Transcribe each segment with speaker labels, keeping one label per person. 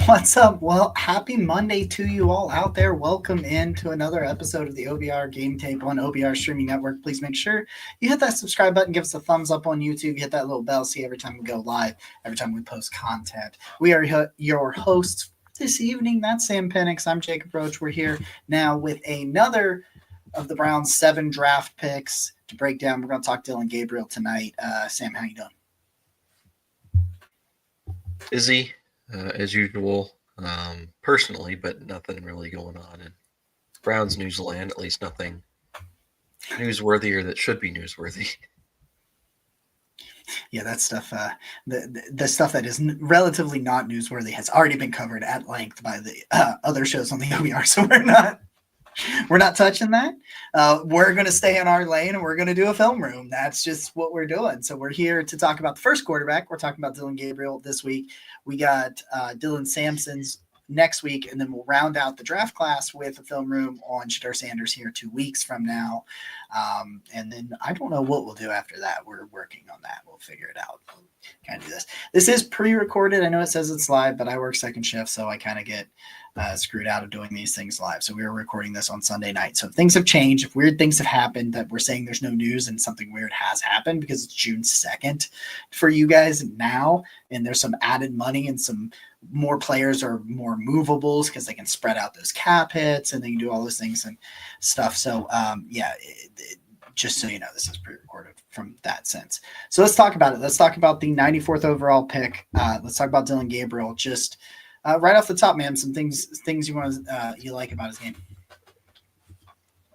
Speaker 1: What's up? Well, happy Monday to you all out there. Welcome in to another episode of the OBR Game Tape on OBR Streaming Network. Please make sure you hit that subscribe button, give us a thumbs up on YouTube, hit that little bell, see every time we go live, every time we post content. We are your hosts this evening. That's Sam Penix. I'm Jacob Roach. We're here now with another of the Browns' 7 draft picks to break down. We're going to talk Dillon Gabriel tonight. Sam, how you doing?
Speaker 2: Busy as usual, personally, but nothing really going on in Browns newsland. At least nothing newsworthy or that should be newsworthy.
Speaker 1: Yeah, that stuff. The stuff that is relatively not newsworthy has already been covered at length by the other shows on the OBR. So we're not touching that. We're going to stay in our lane and we're going to do a film room. That's just what we're doing. So we're here to talk about the first quarterback. We're talking about Dillon Gabriel this week. We got Dylan Sampson's next week, and then we'll round out the draft class with a film room on Shedeur Sanders here 2 weeks from now. And then I don't know what we'll do after that. We're working on that. We'll figure it out. Kind of do this. This is pre-recorded. I know it says it's live, but I work second shift, so I kind of get screwed out of doing these things live. So we were recording this on Sunday night. So if things have changed, if weird things have happened that we're saying there's no news and something weird has happened because it's June 2nd for you guys now, and there's some added money and some more players are more movables because they can spread out those cap hits and they can do all those things and stuff. So just so you know, this is pre-recorded from that sense. So let's talk about it. Let's talk about the 94th overall pick. Let's talk about Dillon Gabriel. Just right off the top, man, some things you want you like about his game.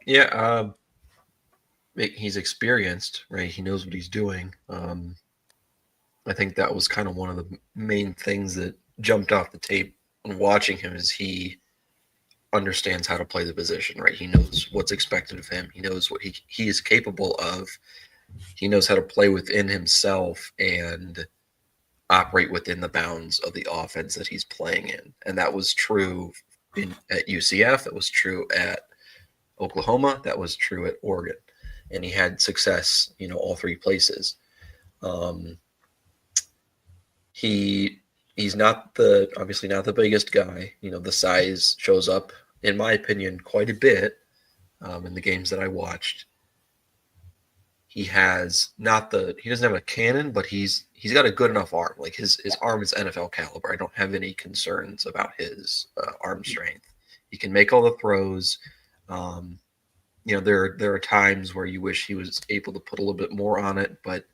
Speaker 2: Yeah, he's experienced, right? He knows what he's doing. I think that was kind of one of the main things that jumped off the tape when watching him is he understands how to play the position, right? He knows what's expected of him. He knows what he is capable of. He knows how to play within himself and operate within the bounds of the offense that he's playing in. And that was true at UCF. That was true at Oklahoma. That was true at Oregon. And he had success, all three places. He's obviously not the biggest guy. The size shows up, in my opinion, quite a bit in the games that I watched. He doesn't have a cannon, but he's got a good enough arm. Like his arm is NFL caliber. I don't have any concerns about his arm strength. He can make all the throws. There are times where you wish he was able to put a little bit more on it, but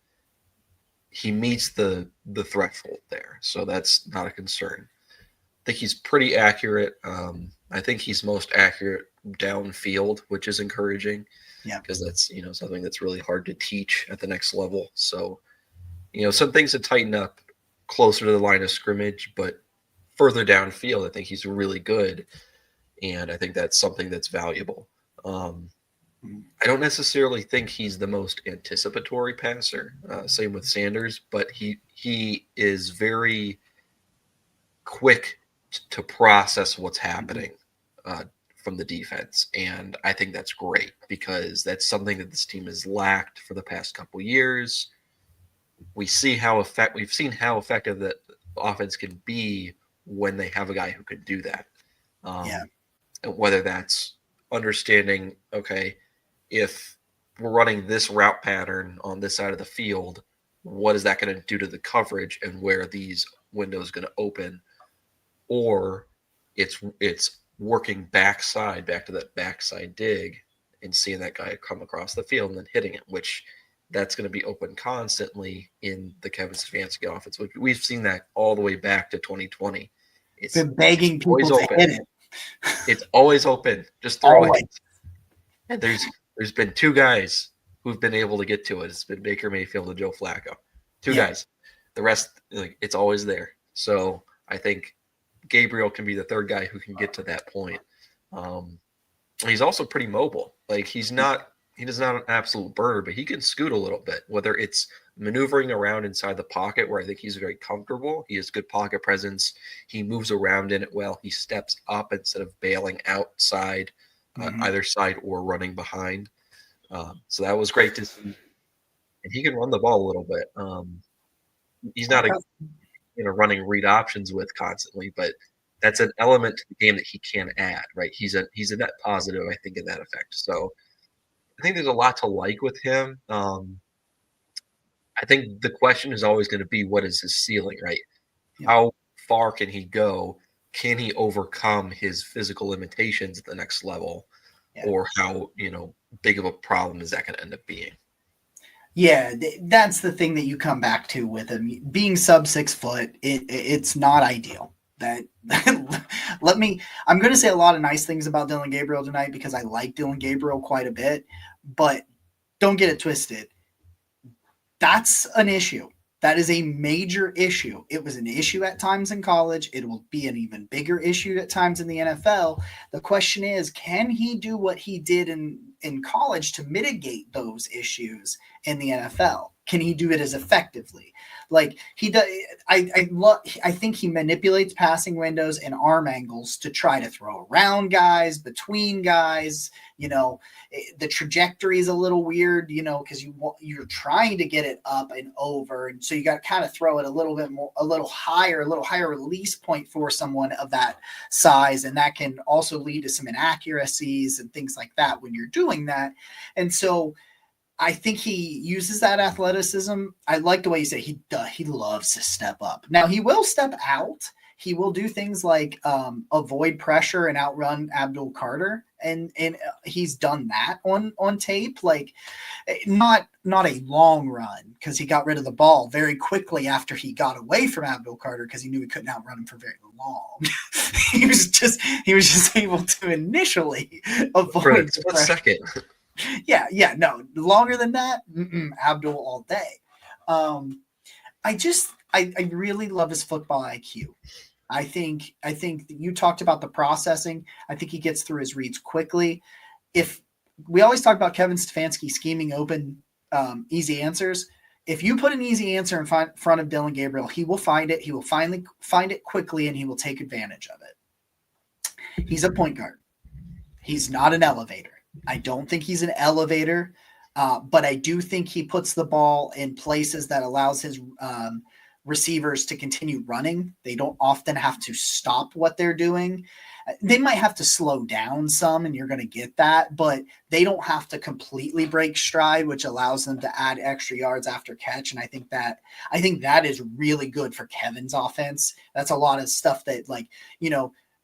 Speaker 2: he meets the threshold there, so that's not a concern. I think he's pretty accurate. I think he's most accurate downfield, which is encouraging.
Speaker 1: Yeah,
Speaker 2: because that's something that's really hard to teach at the next level. So some things to tighten up closer to the line of scrimmage, but further downfield, I think he's really good, and I think that's something that's valuable. I don't necessarily think he's the most anticipatory passer. Same with Sanders, but he is very quick to process what's happening from the defense, and I think that's great because that's something that this team has lacked for the past couple years. We've seen how effective that offense can be when they have a guy who can do that. Whether that's understanding, okay, if we're running this route pattern on this side of the field, what is that going to do to the coverage and where these windows going to open? Or it's working back to that backside dig and seeing that guy come across the field and then hitting it, which that's going to be open constantly in the Kevin Stefanski offense. We've seen that all the way back to 2020.
Speaker 1: It's been begging people to hit it.
Speaker 2: It's always open. Just throw it. And there's been two guys who've been able to get to it. It's been Baker Mayfield and Joe Flacco. Two guys. The rest, it's always there. So I think Gabriel can be the third guy who can get to that point. He's also pretty mobile. Like he's not an absolute bird, but he can scoot a little bit, whether it's maneuvering around inside the pocket where I think he's very comfortable. He has good pocket presence. He moves around in it well. He steps up instead of bailing outside, either side or running behind. So that was great to see. And he can run the ball a little bit. He's not running read options with constantly, but that's an element to the game that he can add, right? He's a net positive, I think, in that effect. So I think there's a lot to like with him. I think the question is always going to be, what is his ceiling, right?
Speaker 1: Yeah.
Speaker 2: How far can he go? Can he overcome his physical limitations at the next level?
Speaker 1: Yeah.
Speaker 2: Or how, big of a problem is that going to end up being?
Speaker 1: Yeah, that's the thing that you come back to with him being sub 6 foot. It's not ideal. That I'm going to say a lot of nice things about Dillon Gabriel tonight because I like Dillon Gabriel quite a bit, but don't get it twisted. That's an issue. That is a major issue. It was an issue at times in college. It will be an even bigger issue at times in the NFL. The question is, can he do what he did in college to mitigate those issues in the NFL? Can he do it as effectively? Like he does, I think he manipulates passing windows and arm angles to try to throw around guys, between guys. The trajectory is a little weird, because you're trying to get it up and over, and so you got to kind of throw it a little higher release point for someone of that size, and that can also lead to some inaccuracies and things like that when you're doing that. And so I think he uses that athleticism. I like the way you say he loves to step up. Now he will step out. He will do things like avoid pressure and outrun Abdul Carter, and he's done that on tape. Like not a long run because he got rid of the ball very quickly after he got away from Abdul Carter because he knew he couldn't outrun him for very long. he was just able to initially avoid
Speaker 2: For a split second.
Speaker 1: Yeah, no, longer than that, Abdul all day. I really love his football IQ. I think you talked about the processing. I think he gets through his reads quickly. If we always talk about Kevin Stefanski scheming open easy answers, if you put an easy answer in front of Dillon Gabriel, he will find it. He will finally find it quickly, and he will take advantage of it. He's a point guard. He's not an elevator. I don't think he's an elevator, but I do think he puts the ball in places that allows his receivers to continue running. They don't often have to stop what they're doing. They might have to slow down some, and you're going to get that, but they don't have to completely break stride, which allows them to add extra yards after catch. And I think that is really good for Kevin's offense. That's a lot of stuff that,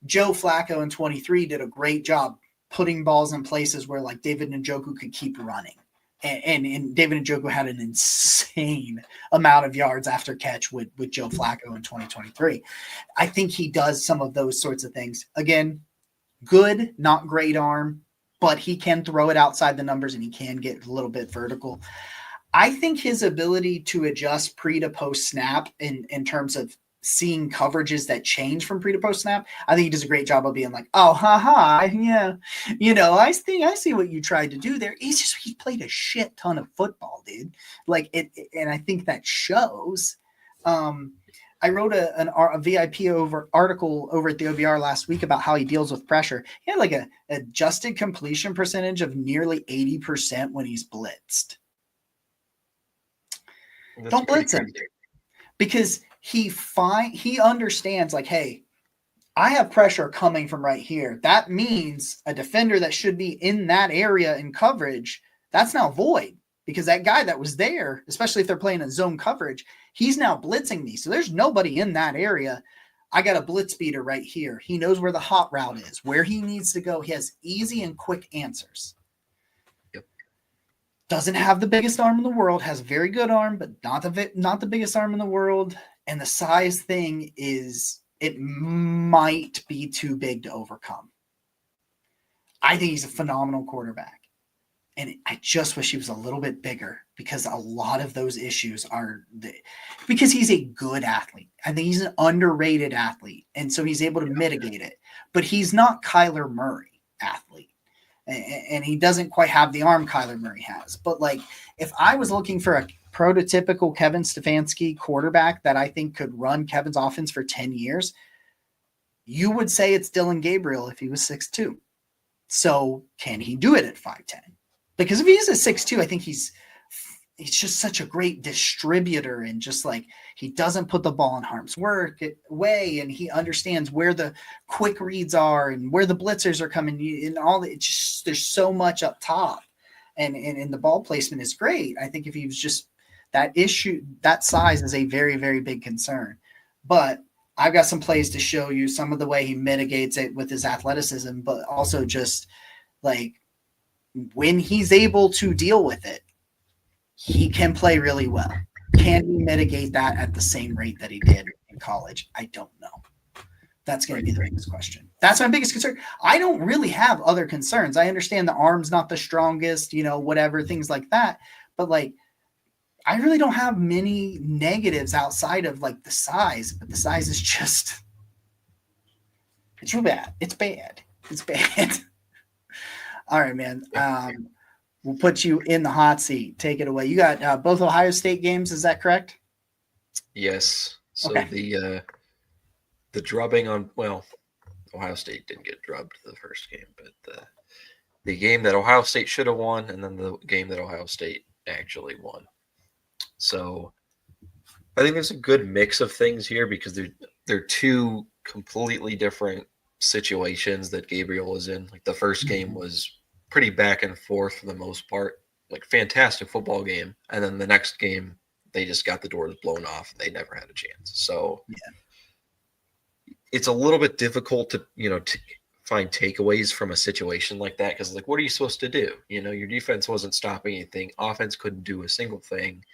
Speaker 1: Joe Flacco in 23 did a great job putting balls in places where David Njoku could keep running. And David Njoku had an insane amount of yards after catch with Joe Flacco in 2023. I think he does some of those sorts of things. Again, good, not great arm, but he can throw it outside the numbers and he can get a little bit vertical. I think his ability to adjust pre to post snap in terms of seeing coverages that change from pre to post snap, I think he does a great job of being like, oh, yeah, I see what you tried to do there. He played a shit ton of football, dude. And I think that shows. I wrote a VIP article over at the OBR last week about how he deals with pressure. He had a adjusted completion percentage of nearly 80% when he's blitzed.
Speaker 2: That's
Speaker 1: Don't blitz him
Speaker 2: crazy.
Speaker 1: because he understands hey, I have pressure coming from right here. That means a defender that should be in that area in coverage, that's now void because that guy that was there, especially if they're playing a zone coverage, he's now blitzing me. So there's nobody in that area. I got a blitz beater right here. He knows where the hot route is, where he needs to go. He has easy and quick answers. Doesn't have the biggest arm in the world, has a very good arm, but not the biggest arm in the world. And the size thing it might be too big to overcome. I think he's a phenomenal quarterback. And I just wish he was a little bit bigger because a lot of those issues because he's a good athlete. I think he's an underrated athlete. And so he's able to mitigate it. But he's not Kyler Murray athlete. And he doesn't quite have the arm Kyler Murray has. But if I was looking for a prototypical Kevin Stefanski quarterback that I think could run Kevin's offense for 10 years, you would say it's Dillon Gabriel if he was 6'2". So can he do it at 5'10"? Because if he's a 6'2", I think he's he's just such a great distributor, and just like he doesn't put the ball in harm's way, and he understands where the quick reads are and where the blitzers are coming, and all that. It's just, there's so much up top, and the ball placement is great. I think if he was just that size is a very, very big concern. But I've got some plays to show you, some of the way he mitigates it with his athleticism, but also just like when he's able to deal with it, he can play really well. Can he mitigate that at the same rate that he did in college? I don't know. That's going to be the biggest question. That's my biggest concern. I don't really have other concerns. I understand the arm's not the strongest, whatever, things like that. But like, I really don't have many negatives outside of like the size, but the size is just, it's real bad. It's bad. It's bad. All right, man. We'll put you in the hot seat. Take it away. You got both Ohio State games. Is that correct?
Speaker 2: Yes. So
Speaker 1: okay.
Speaker 2: The drubbing on, Ohio State didn't get drubbed the first game, but the game that Ohio State should have won, and then the game that Ohio State actually won. So I think there's a good mix of things here because they're two completely different situations that Gabriel is in. Like the first game was pretty back and forth for the most part, like fantastic football game. And then the next game, they just got the doors blown off and they never had a chance. So it's a little bit difficult to find takeaways from a situation like that. Cause like, what are you supposed to do? Your defense wasn't stopping anything. Offense couldn't do a single thing,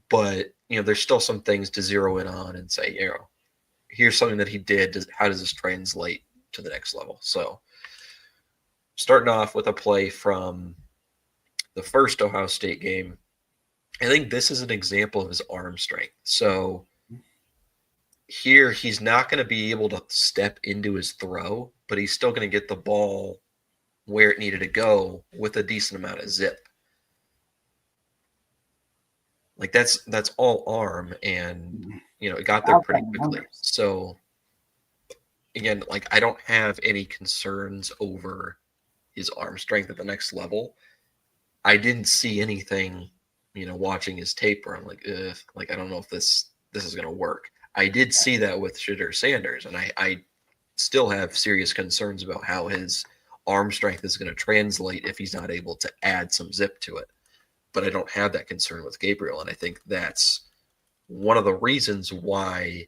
Speaker 2: but there's still some things to zero in on and say, here's something that he did. How does this translate to the next level? So starting off with a play from the first Ohio State game, I think this is an example of his arm strength. So here he's not going to be able to step into his throw, but he's still going to get the ball where it needed to go with a decent amount of zip. Like that's all arm, and it got there pretty quickly. So again, like I don't have any concerns over his arm strength at the next level. I didn't see anything, watching his tape where I'm like, I don't know if this is going to work. I did see that with Shedeur Sanders, and I still have serious concerns about how his arm strength is going to translate if he's not able to add some zip to it. But I don't have that concern with Gabriel, and I think that's one of the reasons why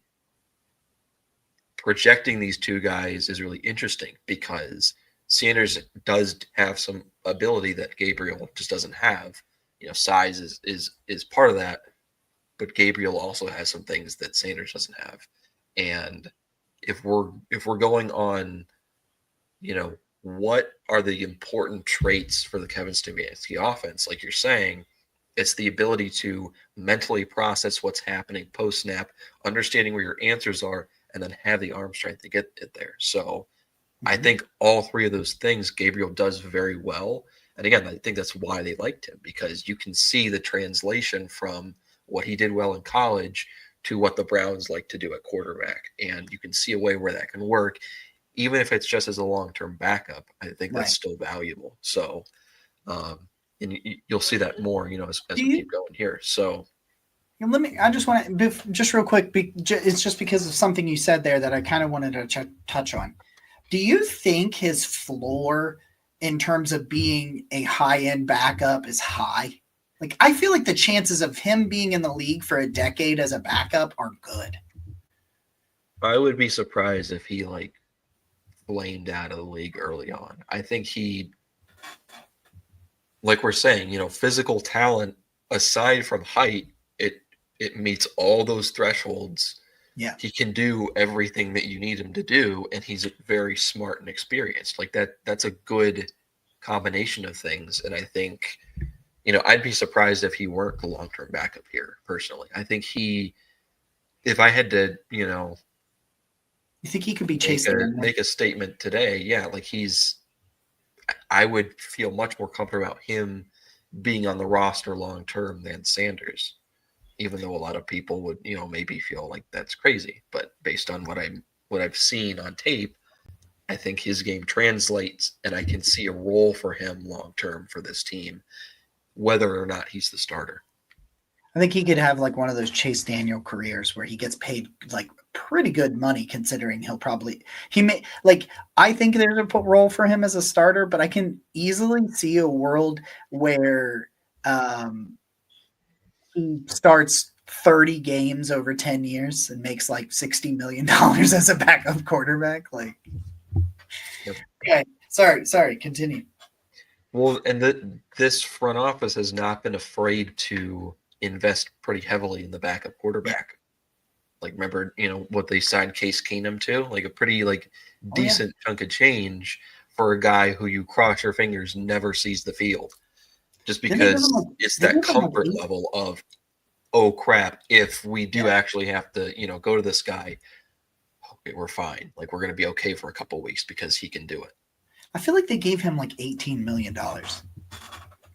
Speaker 2: projecting these two guys is really interesting, because Sanders does have some ability that Gabriel just doesn't have. Size is part of that, but Gabriel also has some things that Sanders doesn't have. And if we're going on, what are the important traits for the Kevin Stefanski offense? Like you're saying, it's the ability to mentally process what's happening post snap, understanding where your answers are, and then have the arm strength to get it there. So I think all three of those things Gabriel does very well. And again, I think that's why they liked him, because you can see the translation from what he did well in college to what the Browns like to do at quarterback. And you can see a way where that can work, even if it's just as a long-term backup. I think that's still valuable. So, and you'll see that more, as we keep going here. So
Speaker 1: I just want to, just real quick, it's just because of something you said there that I kind of wanted to touch on. Do you think his floor in terms of being a high-end backup is high? Like, I feel like the chances of him being in the league for a decade as a backup are good.
Speaker 2: I would be surprised if he flamed out of the league early on. I think he, like we're saying, physical talent aside from height, it meets all those thresholds.
Speaker 1: Yeah.
Speaker 2: He can do everything that you need him to do, and he's very smart and experienced. Like that's a good combination of things. And I think, I'd be surprised if he weren't the long-term backup here, personally. I think if I had to,
Speaker 1: you think he could be chased
Speaker 2: make a statement today, I would feel much more comfortable about him being on the roster long-term than Sanders, even though a lot of people would, maybe feel like that's crazy. But based on what I've seen on tape, I think his game translates, and I can see a role for him long-term for this team whether or not he's the starter.
Speaker 1: I think he could have like one of those Chase Daniel careers where he gets paid like pretty good money, considering I think there's a role for him as a starter, but I can easily see a world where he starts 30 games over 10 years and makes like $60 million as a backup quarterback. Like,
Speaker 2: Yep.
Speaker 1: Okay, sorry, continue.
Speaker 2: Well, and this front office has not been afraid to invest pretty heavily in the backup quarterback. Like, remember, what they signed Case Keenum to? Like a pretty decent chunk of change for a guy who you cross your fingers never sees the field. Just because it's that comfort level of, oh crap, if we do actually have to, go to this guy, okay, we're fine. Like, we're going to be okay for a couple of weeks because he can do it.
Speaker 1: I feel like they gave him like $18 million.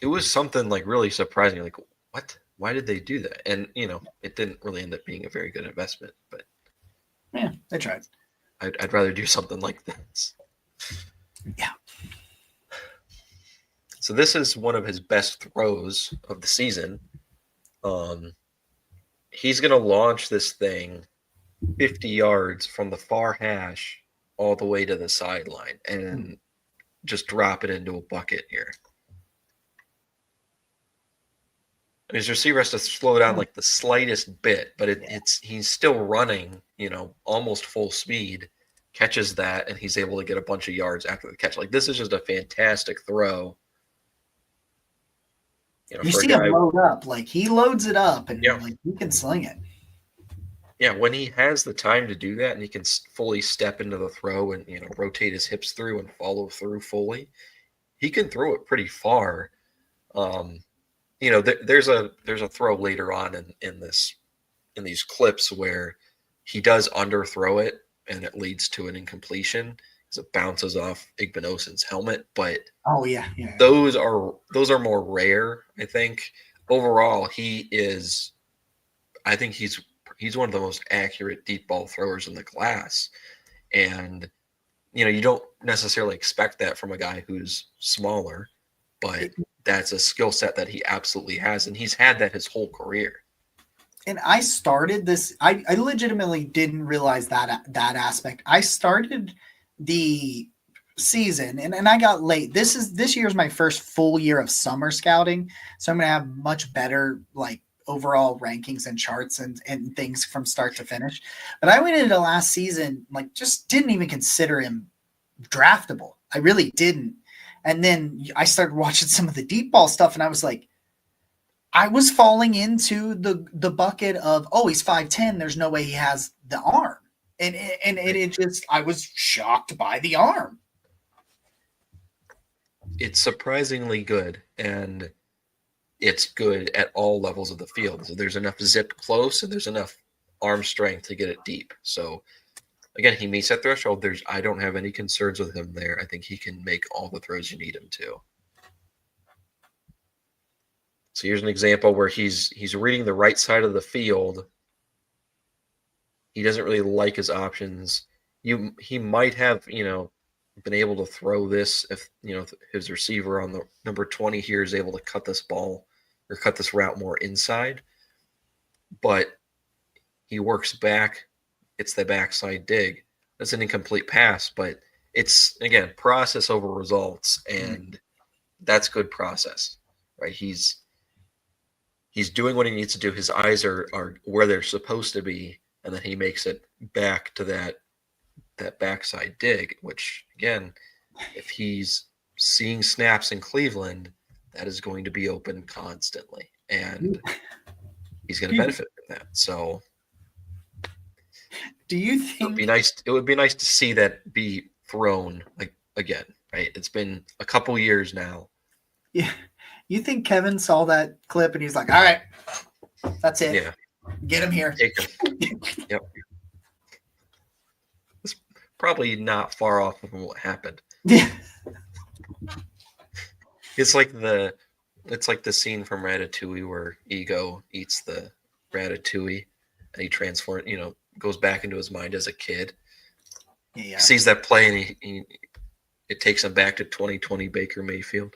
Speaker 2: It was something like really surprising. Like, what? Why did they do that? And, it didn't really end up being a very good investment, but
Speaker 1: yeah, they tried.
Speaker 2: I'd rather do something like this.
Speaker 1: Yeah.
Speaker 2: So this is one of his best throws of the season. He's going to launch this thing 50 yards from the far hash all the way to the sideline and just drop it into a bucket here. His receiver has to slow down like the slightest bit, but he's still running, almost full speed, catches that, and he's able to get a bunch of yards after the catch. Like, this is just a fantastic throw.
Speaker 1: You see him load up. Like, he loads it up, and like he can sling it.
Speaker 2: Yeah, when he has the time to do that and he can fully step into the throw and, rotate his hips through and follow through fully, he can throw it pretty far. There's a throw later on in these clips where he does underthrow it and it leads to an incompletion because it bounces off Igbinosun's helmet. But those are more rare. I think overall he's one of the most accurate deep ball throwers in the class, and you don't necessarily expect that from a guy who's smaller, but that's a skill set that he absolutely has, and he's had that his whole career.
Speaker 1: And I started this. I legitimately didn't realize that aspect. I started the season and I got late. This year's my first full year of summer scouting, so I'm gonna have much better overall rankings and charts and things from start to finish. But I went into last season just didn't even consider him draftable. I really didn't. And then I started watching some of the deep ball stuff, and I was like, I was falling into the bucket of, he's 5'10", there's no way he has the arm. And I was shocked by the arm.
Speaker 2: It's surprisingly good, and it's good at all levels of the field. So there's enough zip close and there's enough arm strength to get it deep. So again, he meets that threshold. I don't have any concerns with him there. I think he can make all the throws you need him to. So here's an example where he's reading the right side of the field. He doesn't really like his options. He might have, been able to throw this if, his receiver on the number 20 here is able to cut this ball or cut this route more inside. But he works back. It's the backside dig. That's an incomplete pass, but it's, again, process over results, and that's good process, right? He's doing what he needs to do. His eyes are where they're supposed to be, and then he makes it back to that backside dig, which, again, if he's seeing snaps in Cleveland, that is going to be open constantly, and he's going to benefit from that. So
Speaker 1: do you think
Speaker 2: it would be nice to see that be thrown again, right? It's been a couple years now.
Speaker 1: Yeah. You think Kevin saw that clip and he's like, all right, that's it.
Speaker 2: Yeah.
Speaker 1: Get him here.
Speaker 2: Take him. Yep. It's probably not far off from what happened.
Speaker 1: Yeah.
Speaker 2: It's like the scene from Ratatouille where Ego eats the ratatouille and he transforms, goes back into his mind as a kid.
Speaker 1: Yeah.
Speaker 2: He sees that play and it takes him back to 2020 Baker Mayfield.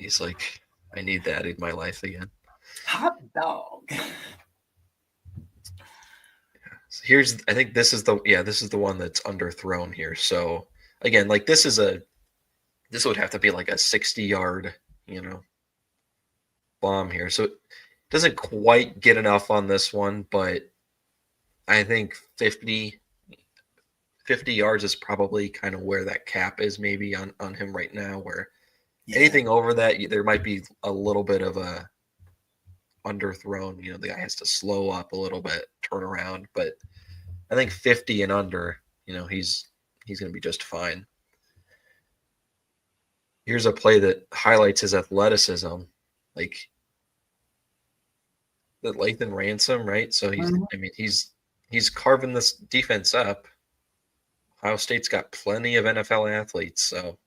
Speaker 2: He's like, I need that in my life again.
Speaker 1: Hot dog.
Speaker 2: So here's, I think this is the one that's underthrown here. So again, like this would have to be like a 60-yard, bomb here. So it doesn't quite get enough on this one, but I think 50 yards is probably kind of where that cap is maybe on him right now, where anything over that, there might be a little bit of a underthrown. The guy has to slow up a little bit, turn around. But I think 50 and under, he's going to be just fine. Here's a play that highlights his athleticism, like the Lathan Ransom, right? So he's carving this defense up. Ohio State's got plenty of NFL athletes, so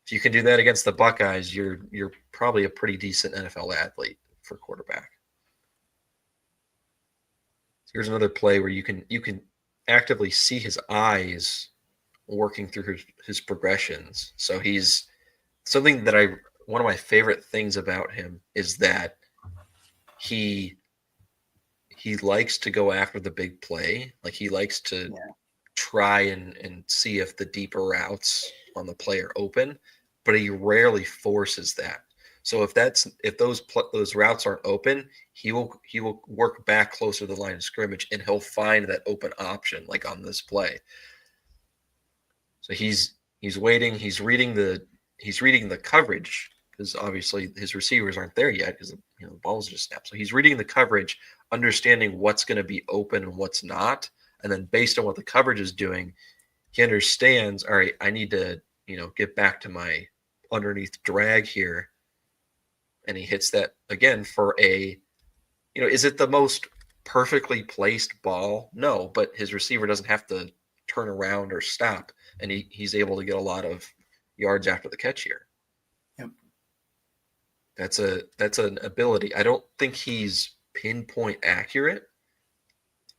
Speaker 2: if you can do that against the Buckeyes, you're probably a pretty decent NFL athlete for quarterback. Here's another play where you can actively see his eyes working through his progressions. So he's something that one of my favorite things about him is that he likes to go after the big play. Like he likes to try and see if the deeper routes on the play are open, but he rarely forces that. So if those routes aren't open, he will work back closer to the line of scrimmage and he'll find that open option, like on this play. So he's waiting, he's reading the coverage, because obviously his receivers aren't there yet because the ball's just snapped. So he's reading the coverage, understanding what's going to be open and what's not, and then based on what the coverage is doing, he understands, all right, I need to get back to my underneath drag here. And he hits that again for is it the most perfectly placed ball? No, but his receiver doesn't have to turn around or stop, and he's able to get a lot of yards after the catch here.
Speaker 1: Yep.
Speaker 2: That's an ability. I don't think he's pinpoint accurate.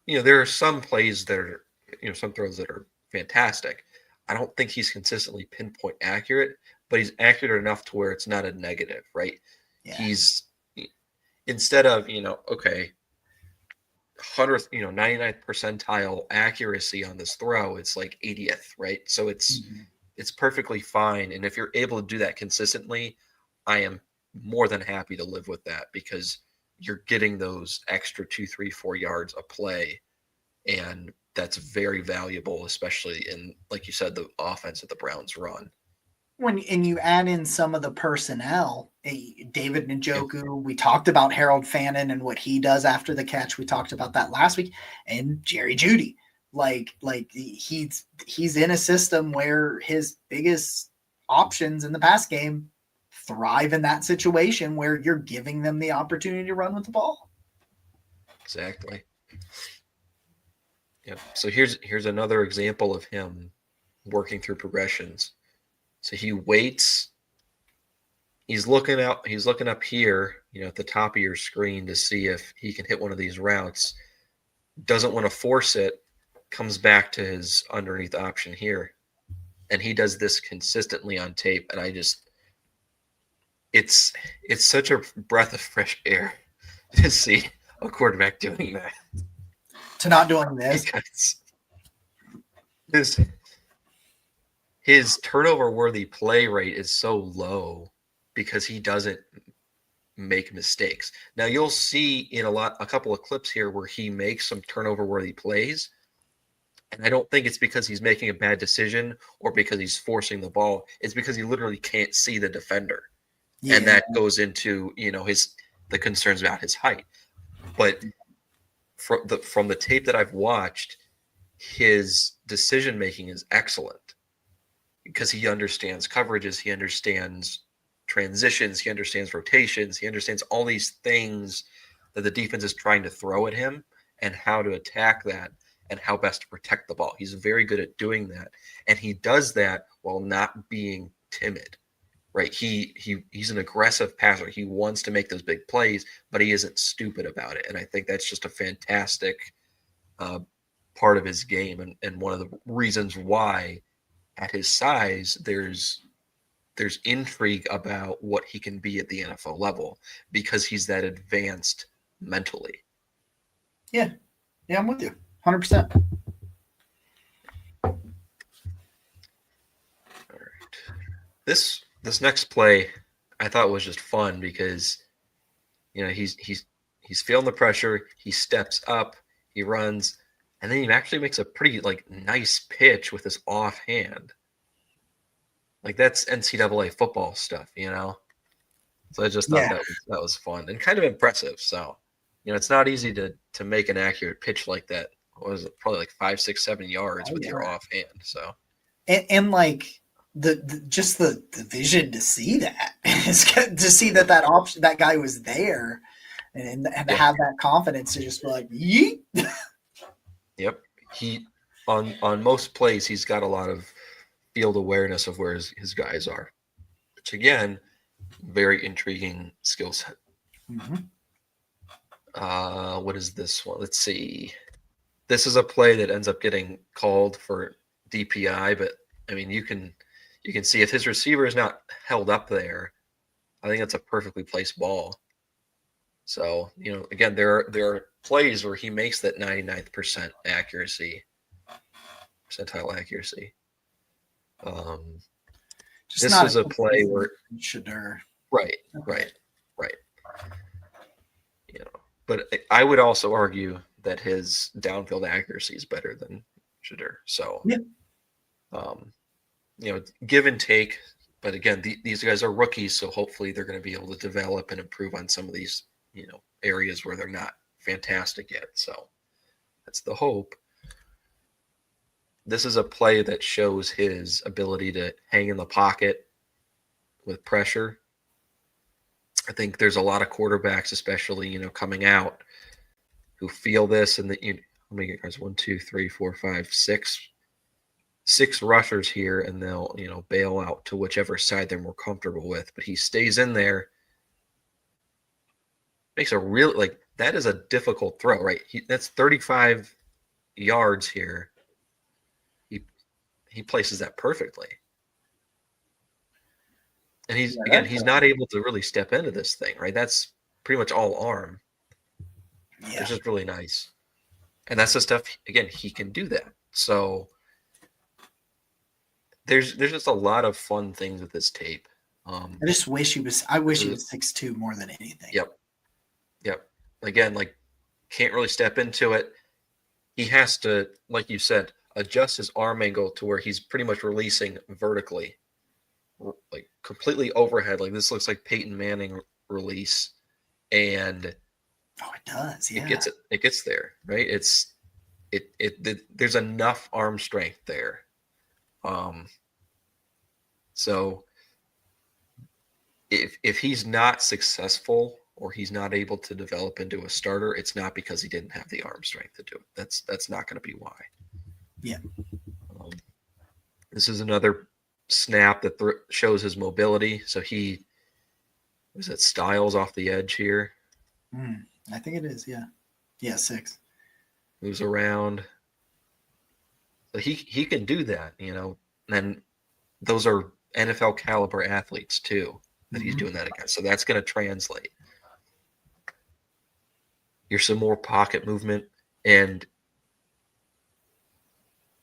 Speaker 2: There are some plays that are, some throws that are fantastic. I don't think he's consistently pinpoint accurate, but he's accurate enough to where it's not a negative, right? Yeah. He's instead of, 100th, 99th percentile accuracy on this throw, it's like 80th, right? So it's perfectly fine. And if you're able to do that consistently, I am more than happy to live with that, because you're getting those extra 2, 3, 4 yards a play. And that's very valuable, especially in, like you said, the offense that the Browns run.
Speaker 1: And you add in some of the personnel, David Njoku, we talked about Harold Fannin and what he does after the catch. We talked about that last week, and Jerry Jeudy. Like he's in a system where his biggest options in the pass game thrive in that situation where you're giving them the opportunity to run with the ball.
Speaker 2: Exactly. Yep. So here's another example of him working through progressions. So he waits. He's looking up here, at the top of your screen to see if he can hit one of these routes. Doesn't want to force it, comes back to his underneath option here. And he does this consistently on tape. And it's such a breath of fresh air to see a quarterback doing that.
Speaker 1: To not doing this.
Speaker 2: Because his turnover-worthy play rate is so low because he doesn't make mistakes. Now you'll see in a couple of clips here where he makes some turnover-worthy plays, and I don't think it's because he's making a bad decision or because he's forcing the ball. It's because he literally can't see the defender, and that goes into the concerns about his height. But from the tape that I've watched, his decision making is excellent because he understands coverages, he understands transitions, he understands rotations, he understands all these things that the defense is trying to throw at him and how to attack that and how best to protect the ball. He's very good at doing that, and he does that while not being timid. Right? He's an aggressive passer. He wants to make those big plays, but he isn't stupid about it. And I think that's just a fantastic part of his game, and one of the reasons why at his size there's there's intrigue about what he can be at the NFL level because he's that advanced mentally.
Speaker 1: Yeah, I'm with you, 100%.
Speaker 2: All right. This next play I thought was just fun because he's feeling the pressure, he steps up, he runs, and then he actually makes a pretty nice pitch with his offhand. That's NCAA football stuff, So I just thought
Speaker 1: Yeah.
Speaker 2: that was fun and kind of impressive. So, it's not easy to make an accurate pitch like that. What was it? Probably 5, 6, 7 yards with your offhand. So,
Speaker 1: and just the vision to see that to see that option, that guy was there, and have that confidence to just be like, yeet.
Speaker 2: Yep. He on most plays he's got a lot of field awareness of where his guys are, which again, very intriguing skill set.
Speaker 1: Mm-hmm.
Speaker 2: What is this one? Let's see. This is a play that ends up getting called for DPI, but I mean, you can see if his receiver is not held up there, I think that's a perfectly placed ball. So, again, there are plays where he makes that 99th percentile accuracy. This is a play where right. But I would also argue that his downfield accuracy is better than Shadur. So, give and take. But again, these guys are rookies, so hopefully they're going to be able to develop and improve on some of these, areas where they're not fantastic yet. So that's the hope. This is a play that shows his ability to hang in the pocket with pressure. I think there's a lot of quarterbacks, especially, coming out, who feel this, and how many guys? 1, 2, 3, 4, 5, 6 rushers here, and they'll, bail out to whichever side they're more comfortable with. But he stays in there, makes a real that is a difficult throw, right? That's 35 yards here. He places that perfectly. And he's not able to really step into this thing, right? That's pretty much all arm. Yeah. It's just really nice. And that's the stuff, again, he can do that. So there's just a lot of fun things with this tape.
Speaker 1: I wish he was 6'2" more than anything.
Speaker 2: Yep. Again, can't really step into it. He has to, like you said, adjust his arm angle to where he's pretty much releasing vertically, completely overhead. This looks like Peyton Manning release, and
Speaker 1: it does. Yeah,
Speaker 2: it gets there, right? There's enough arm strength there. So if he's not successful or he's not able to develop into a starter, it's not because he didn't have the arm strength to do it. That's not going to be why.
Speaker 1: Yeah.
Speaker 2: This is another snap that shows his mobility. So he was it Styles off the edge here.
Speaker 1: I think it is. Yeah, 6
Speaker 2: moves around. So he can do that, and those are NFL caliber athletes too that he's doing that against. So that's going to translate. Here's some more pocket movement, and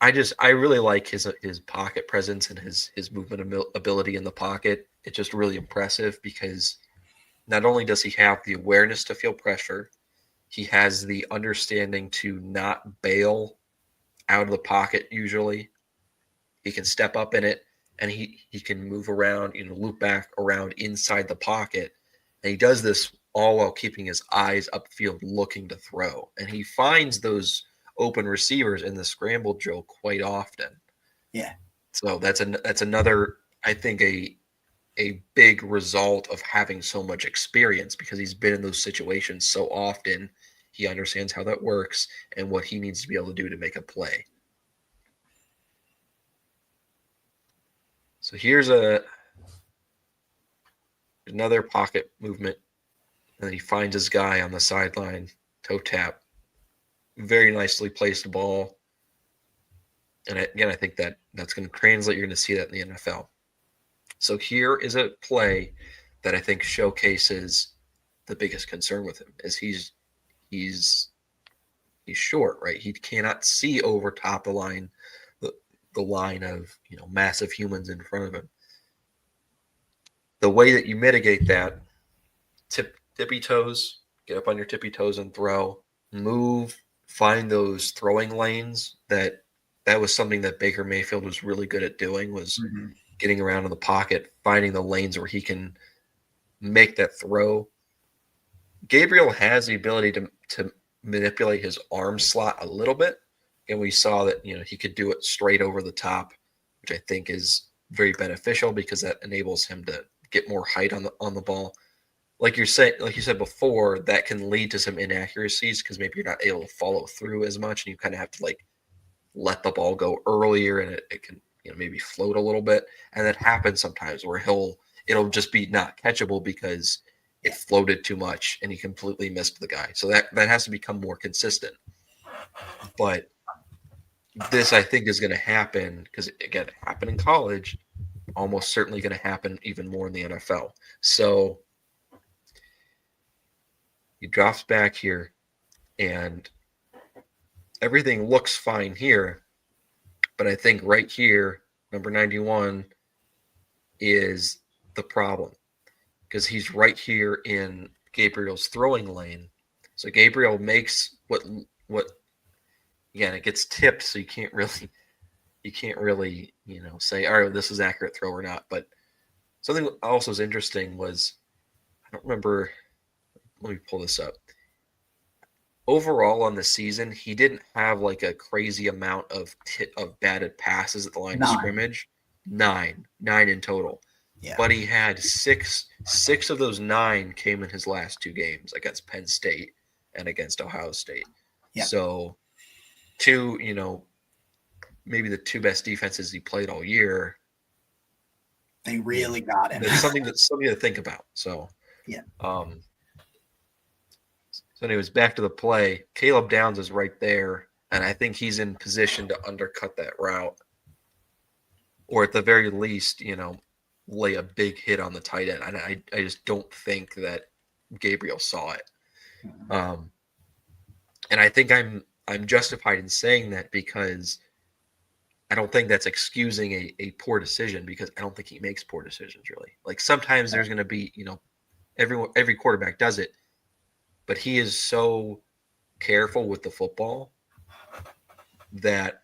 Speaker 2: I really like his pocket presence and his movement ability in the pocket. It's just really impressive because not only does he have the awareness to feel pressure, he has the understanding to not bail out of the pocket usually. He can step up in it, and he can move around, loop back around inside the pocket. And he does this all while keeping his eyes upfield looking to throw. And he finds those open receivers in the scramble drill quite often.
Speaker 1: Yeah.
Speaker 2: So that's another, I think, a big result of having so much experience, because he's been in those situations so often. He understands how that works and what he needs to be able to do to make a play. So here's another pocket movement, and then he finds his guy on the sideline, toe tap, very nicely placed ball. And again, I think that's going to translate. You're going to see that in the NFL. So here is a play that I think showcases the biggest concern with him is he's short, right? He cannot see over top the line, the line of massive humans in front of him. The way that you mitigate that, tippy toes, get up on your tippy toes and throw, move, find those throwing lanes. That was something that Baker Mayfield was really good at doing, was getting around in the pocket, finding the lanes where he can make that throw. Gabriel has the ability to manipulate his arm slot a little bit, and we saw that he could do it straight over the top, which I think is very beneficial because that enables him to get more height on the ball. Like you said before, that can lead to some inaccuracies because maybe you're not able to follow through as much, and you kind of have to let the ball go earlier, and it can maybe float a little bit, and that happens sometimes where it'll just be not catchable because it floated too much and he completely missed the guy. So that has to become more consistent. But this, I think, is going to happen because, again, it happened in college, almost certainly going to happen even more in the NFL. So he drops back here, and everything looks fine here. But I think right here, number 91 is the problem because he's right here in Gabriel's throwing lane. So Gabriel makes what again, it gets tipped, so you can't really say, all right, this is accurate throw or not. But something also is interesting was, I don't remember, let me pull this up. Overall on the season, he didn't have a crazy amount of batted passes at the line of scrimmage. Nine in total. Yeah. But he had six of those 9 came in his last 2 games against Penn State and against Ohio State. Yeah. So maybe the 2 best defenses he played all year.
Speaker 1: They really got him.
Speaker 2: It's something to think about. So
Speaker 1: yeah.
Speaker 2: So anyways, back to the play. Caleb Downs is right there, and I think he's in position to undercut that route, or at the very least, lay a big hit on the tight end. And I just don't think that Gabriel saw it. And I think I'm justified in saying that because I don't think that's excusing a poor decision, because I don't think he makes poor decisions really. Sometimes there's going to be, every quarterback does it, but he is so careful with the football that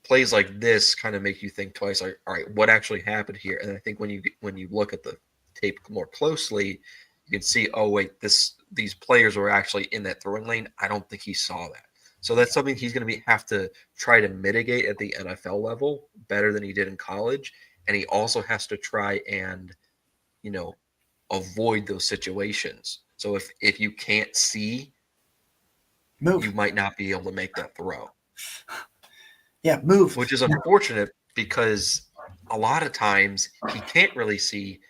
Speaker 2: plays like this kind of make you think twice. All right, what actually happened here? And I think when you look at the tape more closely, you can see, oh wait, these players were actually in that throwing lane. I don't think he saw that. So that's something he's going to have to try to mitigate at the NFL level better than he did in college. And he also has to try and, avoid those situations. So if you can't see,
Speaker 1: move.
Speaker 2: You might not be able to make that throw.
Speaker 1: Yeah, move.
Speaker 2: Which is unfortunate because a lot of times he can't really see,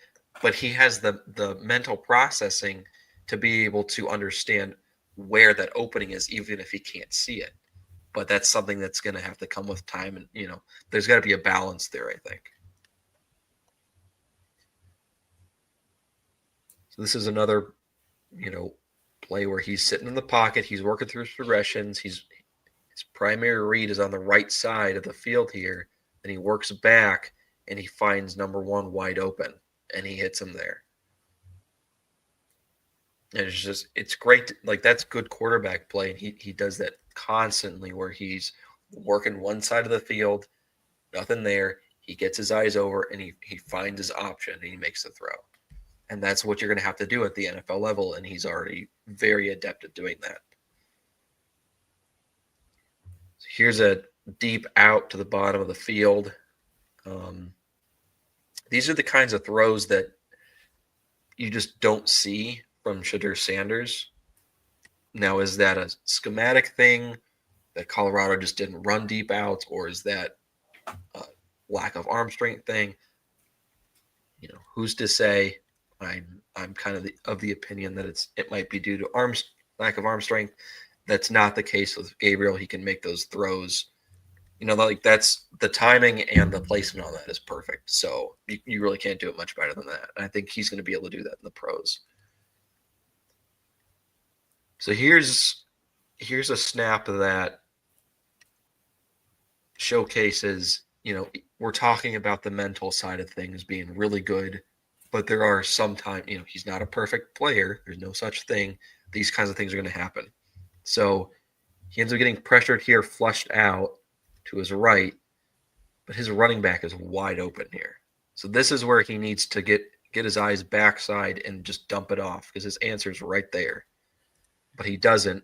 Speaker 2: but he has the mental processing to be able to understand where that opening is, even if he can't see it. But that's something that's going to have to come with time. And, there's got to be a balance there, I think. So this is another, play where he's sitting in the pocket. He's working through his progressions. His primary read is on the right side of the field here. And he works back and he finds number 1 wide open and he hits him there. And it's great. That's good quarterback play. And he does that constantly where he's working one side of the field, nothing there. He gets his eyes over and he finds his option and he makes the throw. And that's what you're going to have to do at the NFL level. And he's already very adept at doing that. So here's a deep out to the bottom of the field. These are the kinds of throws that you just don't see from Shadur Sanders. Now, is that a schematic thing that Colorado just didn't run deep outs, or is that a lack of arm strength thing? Who's to say? I'm kind of the opinion that it might be due to lack of arm strength. That's not the case with Gabriel. He can make those throws like that's the timing and the placement on that is perfect. So you really can't do it much better than that. And I think he's going to be able to do that in the pros. So here's a snap that showcases, we're talking about the mental side of things being really good, but there are sometimes, he's not a perfect player. There's no such thing. These kinds of things are going to happen. So he ends up getting pressured here, flushed out to his right, but his running back is wide open here. So this is where he needs to get his eyes backside and just dump it off because his answer is right there. But he doesn't.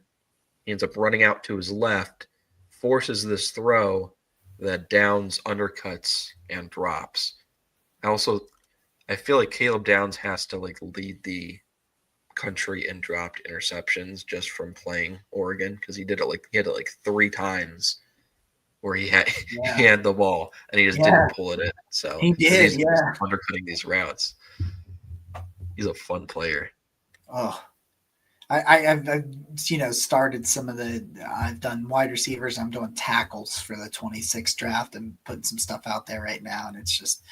Speaker 2: He ends up running out to his left, forces this throw that downs, undercuts, and drops. I feel like Caleb Downs has to lead the country in dropped interceptions just from playing Oregon because he did it 3 times where he had the ball and he just didn't pull it in. So
Speaker 1: he did,
Speaker 2: he's undercutting these routes. He's a fun player.
Speaker 1: Oh, I've started some of I've done wide receivers. I'm doing tackles for the 26 draft and putting some stuff out there right now. And it's just,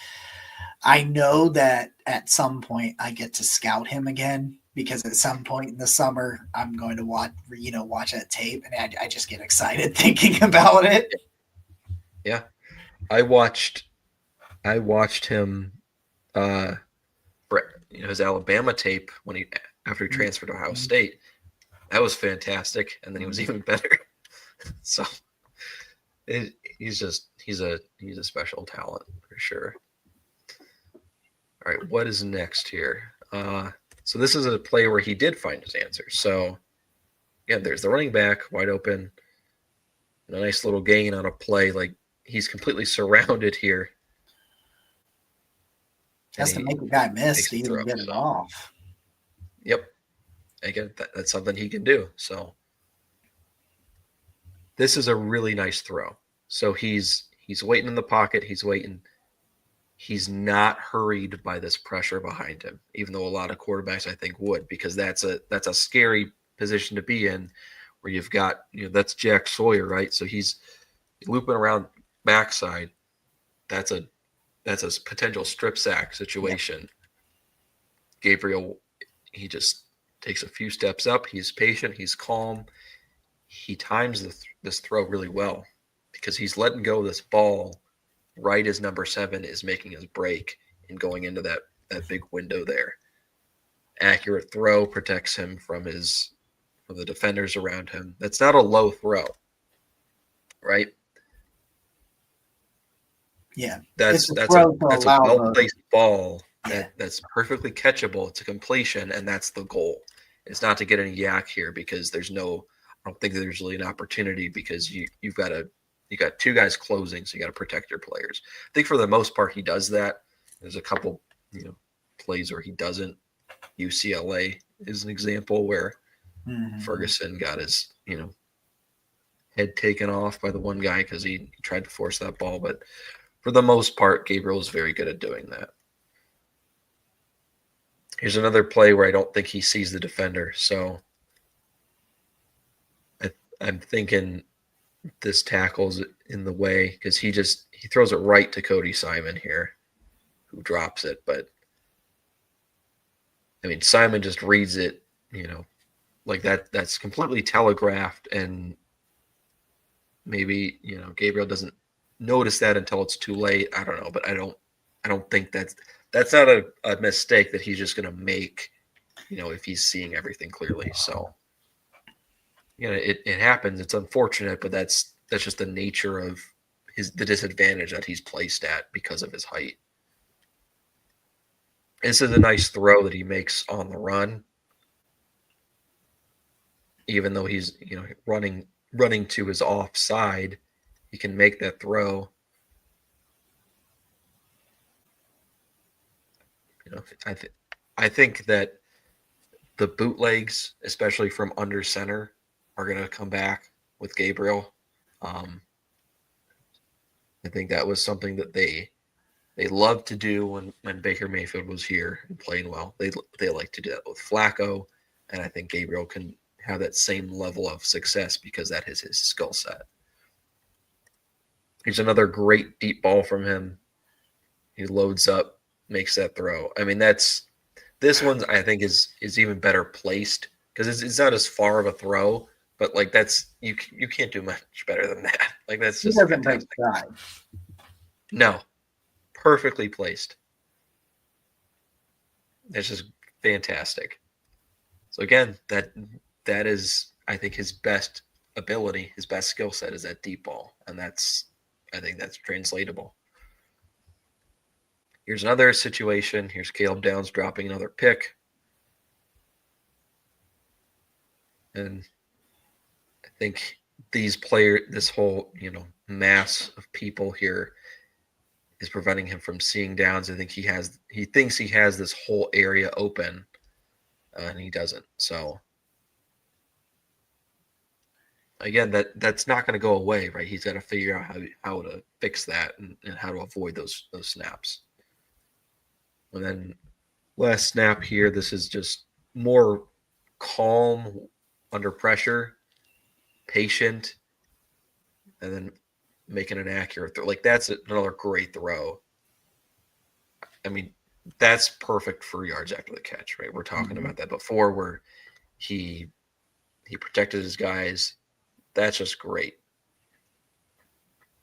Speaker 1: I know that at some point I get to scout him again because at some point in the summer I'm going to watch that tape and I just get excited thinking about it.
Speaker 2: Yeah. I watched him, his Alabama tape after he transferred to Ohio State. That was fantastic, and then he was even better. So he's a special talent for sure. All right, what is next here? So this is a play where he did find his answer. So yeah, there's the running back wide open, and a nice little gain on a play. He's completely surrounded here.
Speaker 1: Has to make a guy miss to even get it off.
Speaker 2: Yep. Again, that's something he can do. So this is a really nice throw. So he's waiting in the pocket. He's waiting. He's not hurried by this pressure behind him, even though a lot of quarterbacks I think would, because that's a scary position to be in where you've got, that's Jack Sawyer, right? So he's looping around backside. That's a potential strip sack situation. Yeah. Gabriel, he just takes a few steps up. He's patient. He's calm. He times this throw really well because he's letting go of this ball right as number 7 is making his break and going into that big window there. Accurate throw protects him from the defenders around him. That's not a low throw, right?
Speaker 1: Yeah,
Speaker 2: that's a well-placed ball that's perfectly catchable. It's a completion, and that's the goal. It's not to get any yak here because I don't think there's really an opportunity because you got 2 guys closing, so you got to protect your players. I think for the most part he does that. There's a couple plays where he doesn't. UCLA is an example where Ferguson got his head taken off by the one guy because he tried to force that ball, but for the most part, Gabriel is very good at doing that. Here's another play where I don't think he sees the defender. So I'm thinking this tackle's in the way because he throws it right to Cody Simon here, who drops it. But I mean, Simon just reads it, like that. That's completely telegraphed, and maybe Gabriel doesn't notice that until it's too late. I don't know, but I don't think that's not a mistake that he's just going to make, if he's seeing everything clearly. So, it happens. It's unfortunate, but that's just the nature of the disadvantage that he's placed at because of his height. This is a nice throw that he makes on the run, even though he's running to his offside. He can make that throw. I think that the bootlegs, especially from under center, are going to come back with Gabriel. I think that was something that they loved to do when Baker Mayfield was here and playing well. They like to do that with Flacco, and I think Gabriel can have that same level of success because that is his skill set. Here's another great deep ball from him. He loads up, makes that throw. I mean, this one I think is even better placed because it's not as far of a throw, but like you can't do much better than that. Like that's
Speaker 1: He
Speaker 2: just
Speaker 1: doesn't break
Speaker 2: fantastic.
Speaker 1: stride.
Speaker 2: No, perfectly placed. That's just fantastic. So again, that is I think his best ability, his best skill set is that deep ball, and I think that's translatable. Here's another situation. Here's Caleb Downs dropping another pick. And I think this whole, mass of people here is preventing him from seeing Downs. I think he thinks he has this whole area open, and he doesn't. So again, that's not going to go away, right? He's got to figure out how to fix that and how to avoid those snaps. And then last snap here, this is just more calm under pressure, patient, and then making an accurate throw. Like that's another great throw. I mean, that's perfect for yards after the catch, right? We're talking about that before where he protected his guys. That's just great.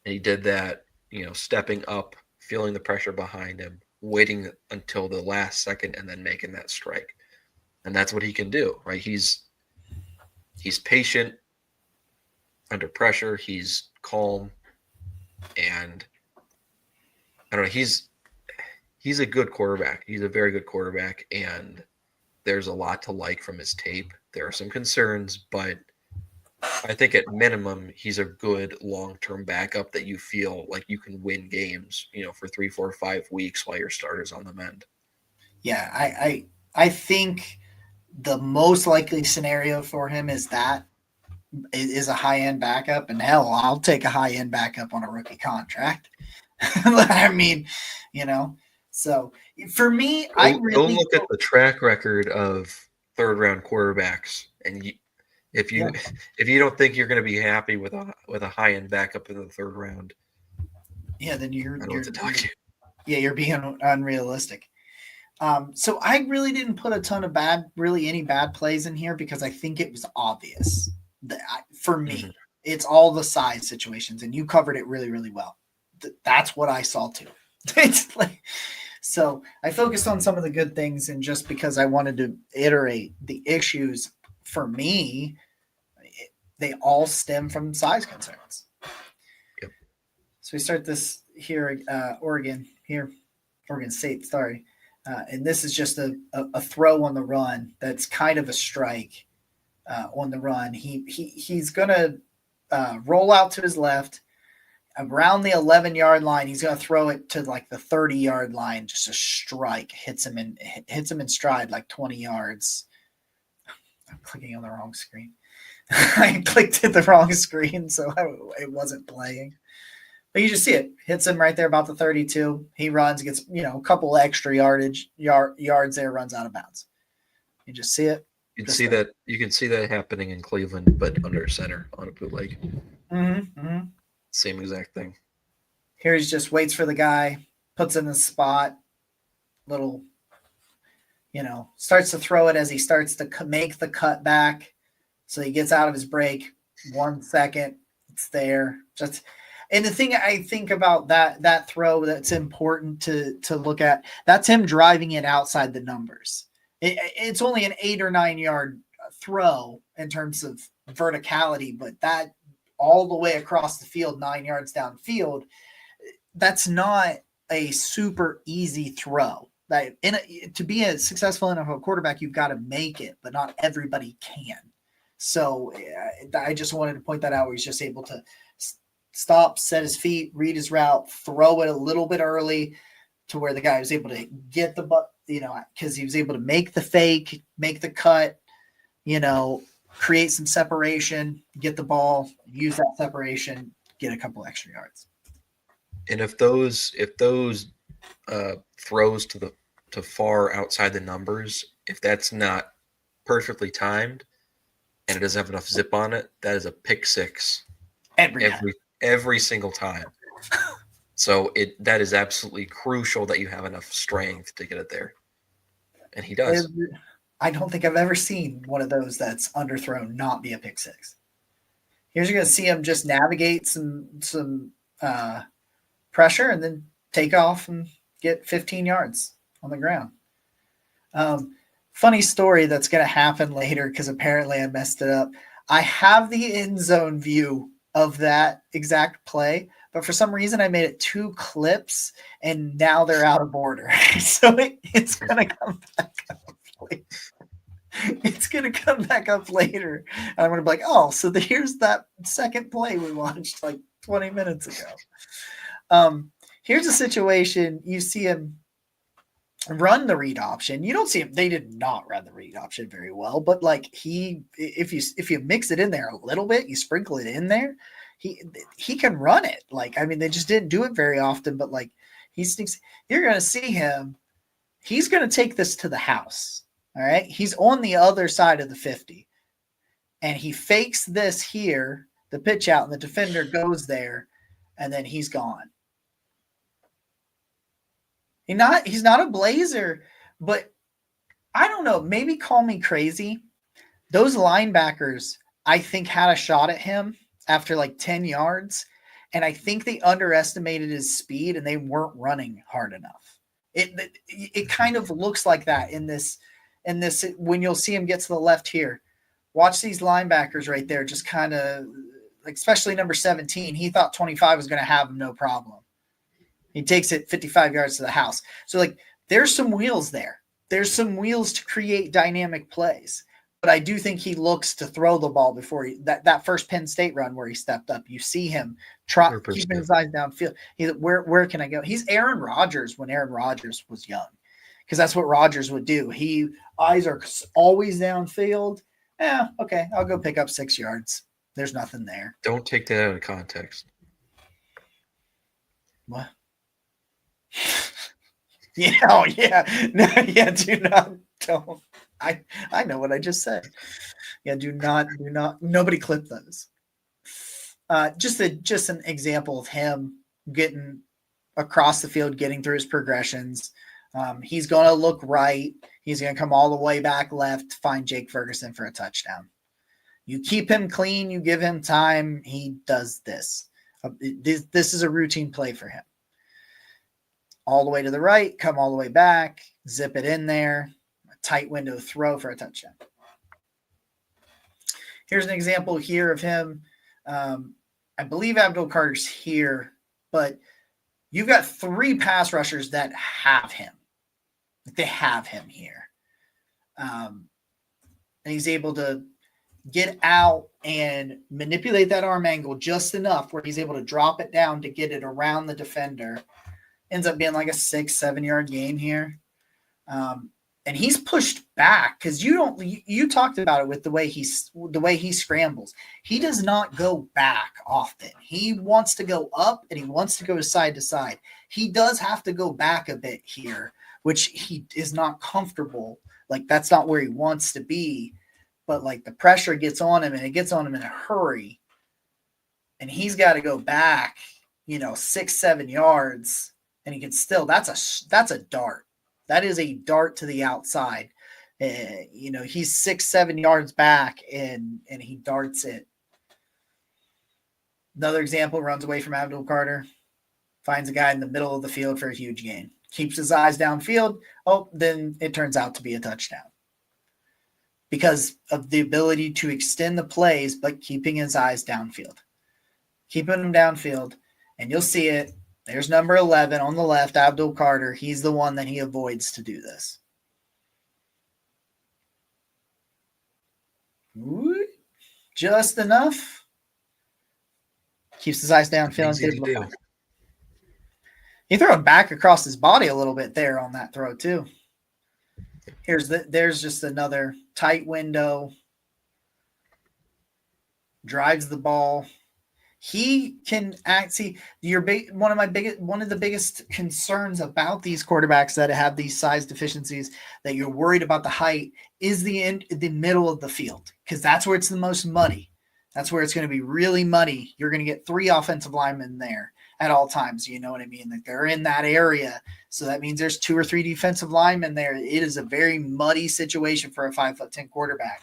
Speaker 2: And he did that, stepping up, feeling the pressure behind him, waiting until the last second and then making that strike. And that's what he can do, right? He's patient under pressure, he's calm, and I don't know, he's a good quarterback. He's a very good quarterback, and there's a lot to like from his tape. There are some concerns, but I think at minimum, he's a good long-term backup that you feel like you can win games, for 3, 4, 5 weeks while your starter's on the mend.
Speaker 1: Yeah, I think the most likely scenario for him is a high end backup, and hell, I'll take a high end backup on a rookie contract. I mean, so for me, I
Speaker 2: Go
Speaker 1: really
Speaker 2: look at the track record of third-round quarterbacks, and if you don't think you're going to be happy with a high-end backup in the third round,
Speaker 1: then
Speaker 2: I don't know what to talk to you.
Speaker 1: Yeah, you're being unrealistic. So I really didn't put a ton of any bad plays in here because I think it was obvious for me. It's all the size situations, and you covered it really, really well. That's what I saw too. It's like, so I focused on some of the good things, and just because I wanted to iterate the issues for me, they all stem from size concerns.
Speaker 2: Yep.
Speaker 1: So we start this here, Oregon State, sorry. And this is just a throw on the run that's kind of a strike on the run. He's going to roll out to his left around the 11-yard line. He's going to throw it to like the 30-yard line, just a strike, hits him in stride like 20 yards. I'm clicking on the wrong screen. I clicked at the wrong screen, so it wasn't playing. But you just see it. Hits him right there about the 32. He runs, gets, a couple extra yards there, runs out of bounds. You just see it.
Speaker 2: You can see that happening in Cleveland, but under center on a bootleg. Same exact thing.
Speaker 1: Here he just waits for the guy, puts in the spot, little, starts to throw it as he starts to make the cut back. So he gets out of his break. 1 second, it's there. And the thing I think about that throw that's important to look at, that's him driving it outside the numbers. It's only an 8 or 9 yard throw in terms of verticality, but that all the way across the field, 9 yards downfield, that's not a super easy throw. Like to be a successful NFL quarterback, you've got to make it, but not everybody can. So I just wanted to point that out, where he's just able to stop, set his feet, read his route, throw it a little bit early to where the guy was able to get the butt, because he was able to make the fake, make the cut, create some separation, get the ball, use that separation, get a couple extra yards.
Speaker 2: And if those throws to far outside the numbers, if that's not perfectly timed and it doesn't have enough zip on it, that is a pick six every single time. So that is absolutely crucial that you have enough strength to get it there. And he does.
Speaker 1: I don't think I've ever seen one of those that's underthrown not be a pick six. Here's you're going to see him just navigate some pressure and then take off and get 15 yards on the ground. Funny story that's going to happen later because apparently I messed it up. I have the end zone view of that exact play, but for some reason I made it 2 clips and now they're out of order. So it's going to come back up later. It's going to come back up later. And I'm going to be like, oh, so here's that second play we watched like 20 minutes ago. Here's a situation. You see him run the read option. You don't see him. They did not run the read option very well, but like if you mix it in there a little bit, you sprinkle it in there, he can run it. Like, I mean, they just didn't do it very often, but like he sneaks, you're going to see him. He's going to take this to the house. All right. He's on the other side of the 50 and he fakes this here, the pitch out, and the defender goes there and then he's gone. He's not a blazer, but I don't know. Maybe call me crazy. Those linebackers, I think, had a shot at him after like 10 yards. And I think they underestimated his speed and they weren't running hard enough. It kind of looks like that in this, when you'll see him get to the left here. Watch these linebackers right there, just kind of, like, especially number 17. He thought 25 was going to have him no problem. He takes it 55 yards to the house. So, like, there's some wheels there. There's some wheels to create dynamic plays. But I do think he looks to throw the ball before that first Penn State run where he stepped up. You see him keeping his eyes downfield. Where can I go? He's Aaron Rodgers when Aaron Rodgers was young, because that's what Rodgers would do. Eyes are always downfield. Yeah, okay, I'll go pick up 6 yards. There's nothing there.
Speaker 2: Don't take that out of context.
Speaker 1: What? Yeah, oh yeah. No, yeah, don't. I know what I just said. Yeah, do not, nobody clip those. Just an example of him getting across the field, getting through his progressions. He's going to look right. He's going to come all the way back left, find Jake Ferguson for a touchdown. You keep him clean, you give him time, he does this. This is a routine play for him. All the way to the right, come all the way back, zip it in there, a tight window throw for a touchdown. Here's an example here of him. I believe Abdul Carter's here, but you've got 3 pass rushers that have him. They have him here. And he's able to get out and manipulate that arm angle just enough where he's able to drop it down to get it around the defender. Ends up being like a 6-7 yard gain here. And he's pushed back because you talked about it with the way he scrambles. He does not go back often. He wants to go up and he wants to go side to side. He does have to go back a bit here, which he is not comfortable. Like, that's not where he wants to be. But like, the pressure gets on him and it gets on him in a hurry. And he's got to go back, 6-7 yards. And he can still, that's a dart. That is a dart to the outside. He's 6-7 yards back and he darts it. Another example, runs away from Abdul Carter, finds a guy in the middle of the field for a huge gain. Keeps his eyes downfield. Oh, then it turns out to be a touchdown. Because of the ability to extend the plays, but keeping his eyes downfield. Keeping him downfield. And you'll see it. There's number 11 on the left, Abdul Carter. He's the one that he avoids to do this. Ooh, just enough. Keeps his eyes downfield. He threw it back across his body a little bit there on that throw too. There's just another tight window. Drives the ball. He can one of the biggest concerns about these quarterbacks that have these size deficiencies, that you're worried about the height, is the middle of the field, because that's where it's the most muddy. That's where it's going to be really muddy. You're going to get 3 offensive linemen there. at all times. You know what I mean? Like they're in that area. So that means there's 2 or 3 defensive linemen there. It is a very muddy situation for a 5'10" quarterback,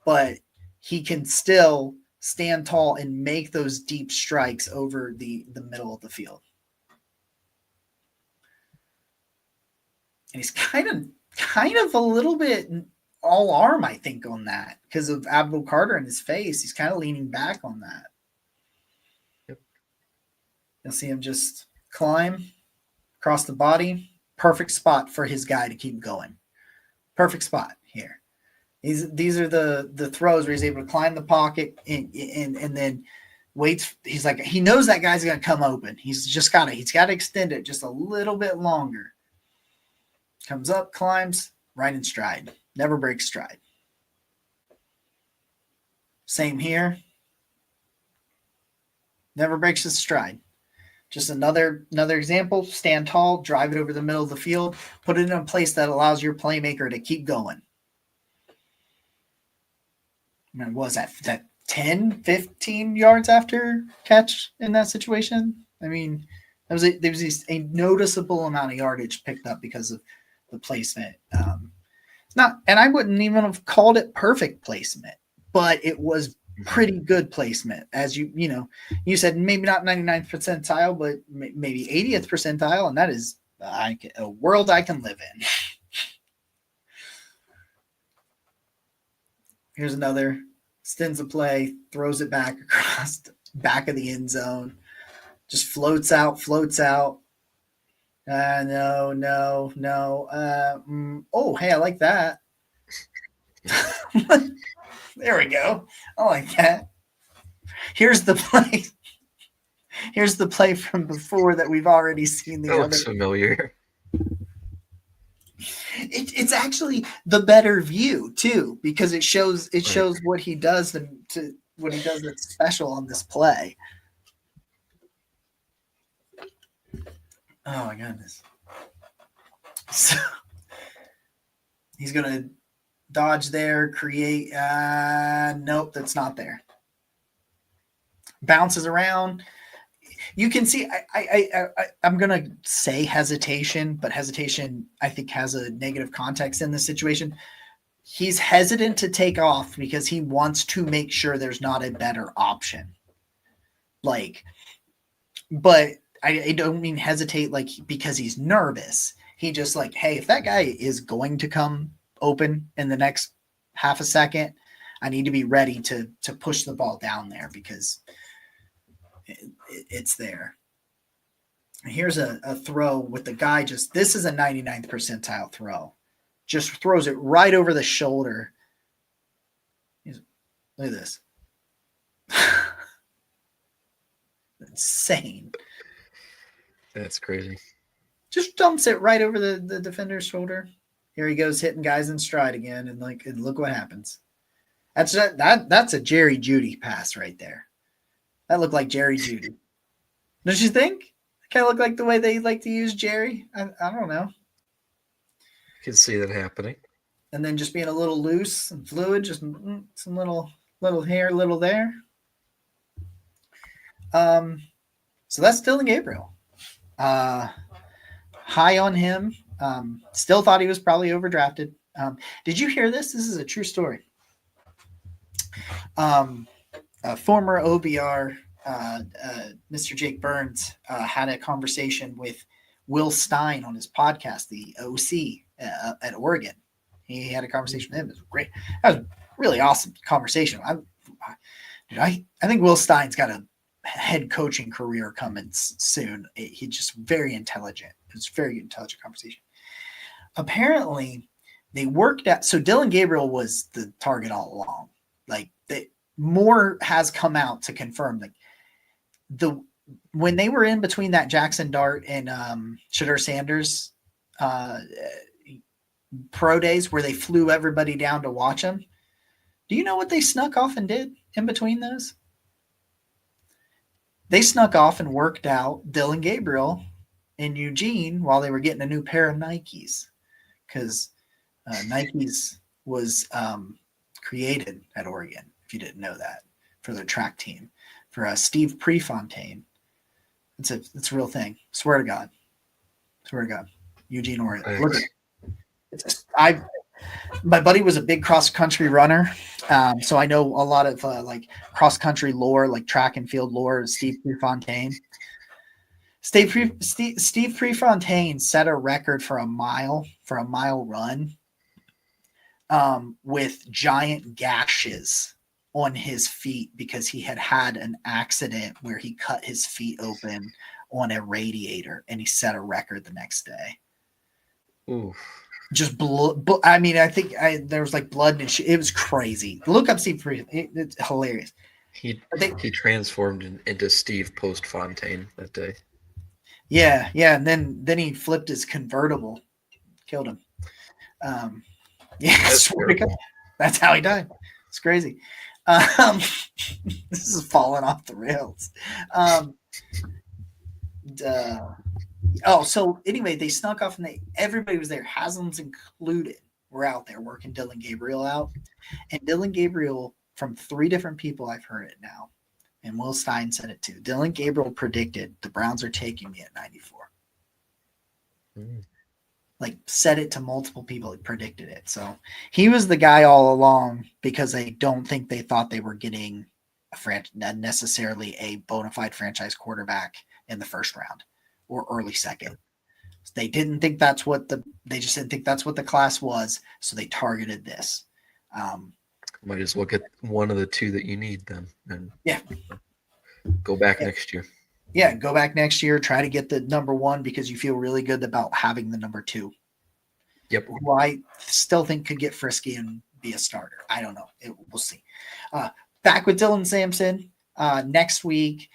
Speaker 1: but he can still stand tall and make those deep strikes over the middle of the field. And he's kind of a little bit all arm, I think, on that because of Abdul Carter in his face. He's kind of leaning back on that.
Speaker 2: Yep.
Speaker 1: You'll see him just climb across the body. Perfect spot for his guy to keep going. Perfect spot here. These are the throws where he's able to climb the pocket and then waits. He's like, he knows that guy's going to come open. He's got to extend it just a little bit longer. Comes up, climbs, right in stride. Never breaks stride. Same here. Never breaks his stride. Just another example. Stand tall, drive it over the middle of the field, put it in a place that allows your playmaker to keep going. And what was that 10, 15 yards after catch in that situation? I mean, there was a noticeable amount of yardage picked up because of the placement. And I wouldn't even have called it perfect placement, but it was pretty good placement. As you said, maybe not 99th percentile, but maybe 80th percentile, and that is a world I can live in. Here's another. Extends the play, throws it back across the back of the end zone. Just floats out. No. Oh, hey, I like that. There we go. I like that. Here's the play. Here's the play from before that we've already seen.
Speaker 2: That looks familiar.
Speaker 1: It's actually the better view too, because it shows what he does what he does that's special on this play. Oh my goodness. So he's gonna dodge there, create nope, that's not there. Bounces around. You can see I'm going to say hesitation, but hesitation I think has a negative context in this situation. He's hesitant to take off because he wants to make sure there's not a better option. But I don't mean hesitate because he's nervous. He just hey, if that guy is going to come open in the next half a second, I need to be ready to push the ball down there because it's there. Here's a throw with the guy this is a 99th percentile throw. Just throws it right over the shoulder. Look at this. Insane.
Speaker 2: That's crazy.
Speaker 1: Just dumps it right over the defender's shoulder. Here he goes hitting guys in stride again, and look what happens. That's a Jerry Jeudy pass right there. That looked like Jerry Jeudy. Don't you think? Kind of look like the way they like to use Jerry. I don't know.
Speaker 2: I can see that happening.
Speaker 1: And then just being a little loose and fluid, just some little here, little there. So that's Dillon Gabriel. High on him. Still thought he was probably overdrafted. Did you hear this? This is a true story. Former OBR, Mr. Jake Burns, had a conversation with Will Stein on his podcast, the OC at Oregon. He had a conversation with him. It was great. That was a really awesome conversation. I think Will Stein's got a head coaching career coming soon. He's just very intelligent. It's a very intelligent conversation. Apparently, they worked at. So Dillon Gabriel was the target all along. More has come out to confirm when they were in between that Jackson Dart and Shadur Sanders pro days where they flew everybody down to watch him. Do you know what they snuck off and did in between those? They snuck off and worked out Dillon Gabriel in Eugene while they were getting a new pair of Nikes, because Nikes was created at Oregon. If you didn't know that, for their track team, for Steve Prefontaine, It's a real thing. Swear to God. Eugene Orient. Look, my buddy was a big cross country runner, so I know a lot of like cross country lore, like track and field lore. Steve Prefontaine. Steve Prefontaine set a record for a mile run with giant gashes on his feet because he had an accident where he cut his feet open on a radiator, and he set a record the next day.
Speaker 2: Ooh.
Speaker 1: Just blood. I mean, I think there was like blood and shit. It was crazy. Look up Steve Prefontaine. It's hilarious.
Speaker 2: He transformed into Steve Postfontaine that day.
Speaker 1: Yeah, and then he flipped his convertible, killed him. That's how he died. It's crazy. This is falling off the rails. So anyway, they snuck off and everybody was there. Haslam's included. Were out there working Dillon Gabriel out, and Dillon Gabriel, from 3 different people, I've heard it now. And Will Stein said it too. Dillon Gabriel predicted the Browns are taking me at 94. Like, said it to multiple people. He predicted it. So he was the guy all along, because I don't think they thought they were getting necessarily a bona fide franchise quarterback in the first round or early second. They didn't think they just didn't think that's what the class was. So they targeted this.
Speaker 2: Might as well get one of the 2 that you need then. And go back next year.
Speaker 1: Yeah, go back next year. Try to get the number 1 because you feel really good about having the number 2.
Speaker 2: Yep.
Speaker 1: Who I still think could get frisky and be a starter. I don't know. We'll see. Back with Dylan Sampson next week.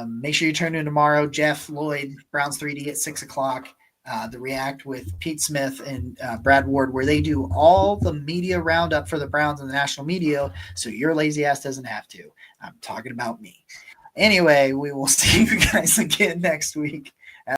Speaker 1: Make sure you turn in tomorrow. Jeff Lloyd, Browns 3D at 6:00. The React with Pete Smith and Brad Ward, where they do all the media roundup for the Browns and the national media, so your lazy ass doesn't have to. I'm talking about me. Anyway, we will see you guys again next week.